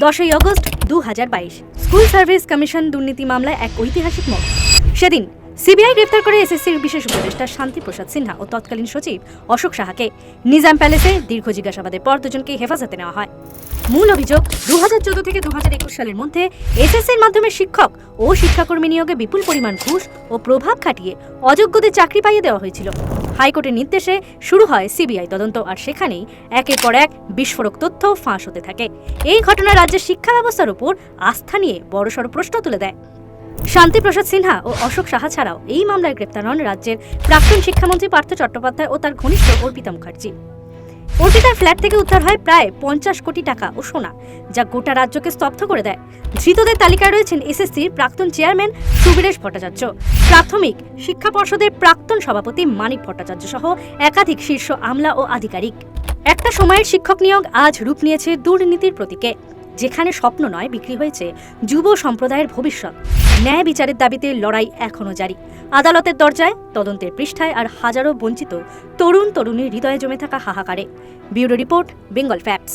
10ই August 2022 school service commission দুর্নীতি মামলায় এক ঐতিহাসিক মোড়। সেদিন সিবিআই গ্রেফতার করে এসএসসির বিশেষ উপদেষ্টা শান্তিপ্রসাদ সিনহা ও তৎকালীন সচিব অশোক সাহাকে নিজাম প্যালেসে দীর্ঘ জিজ্ঞাসাবাদের পর দুজনকে হেফাজতে নেওয়া হয়। মূল অভিযোগ 2014 থেকে 2021 সালের মধ্যে এসএসসির মাধ্যমে শিক্ষক ও শিক্ষাকর্মী নিয়োগে বিপুল পরিমাণ ঘুষ ও প্রভাব খাটিয়ে অযোগ্যদের চাকরি পাইয়ে দেওয়া হয়েছিল। হাইকোর্টের নির্দেশে শুরু হয় সিবিআই তদন্ত, আর সেখানেই একের পর এক বিস্ফোরক তথ্য ফাঁস হতে থাকে। এই ঘটনা রাজ্যের শিক্ষা ব্যবস্থার উপর আস্থা নিয়ে বড়সড় প্রশ্ন তুলে দেয়। শান্তিপ্রসাদ সিনহা ও অশোক সাহা ছাড়াও এই মামলায় গ্রেপ্তার হন রাজ্যের প্রাক্তন শিক্ষামন্ত্রী পার্থ চট্টোপাধ্যায় ও তার ঘনিষ্ঠ অর্পিতা মুখার্জি। অর্পিতার ফ্ল্যাট থেকে উদ্ধার হয় প্রায় 50 কোটি টাকা ও সোনা, যা গোটা রাজ্যকে স্তব্ধ করে দেয়। ধৃতদের তালিকায় রয়েছেন এসএসসির প্রাক্তন চেয়ারম্যান সুবীরেশ ভট্টাচার্য, প্রাথমিক শিক্ষা পর্ষদের প্রাক্তন সভাপতি মানিক ভট্টাচার্য সহ একাধিক শীর্ষ আমলা ও আধিকারিক। একটা সময়ের শিক্ষক নিয়োগ আজ রূপ নিয়েছে দুর্নীতির প্রতীকে, যেখানে স্বপ্ন নয় বিক্রি হয়েছে যুব সম্প্রদায়ের ভবিষ্যৎ। ন্যায় বিচারের দাবিতে লড়াই এখনো জারি। আদালতের দরজায়, তদন্তের পৃষ্ঠায়, আর হাজারো বঞ্চিত তরুণ তরুণীর হৃদয়ে জমে থাকা হাহাকারে। Bureau report, Bengal facts.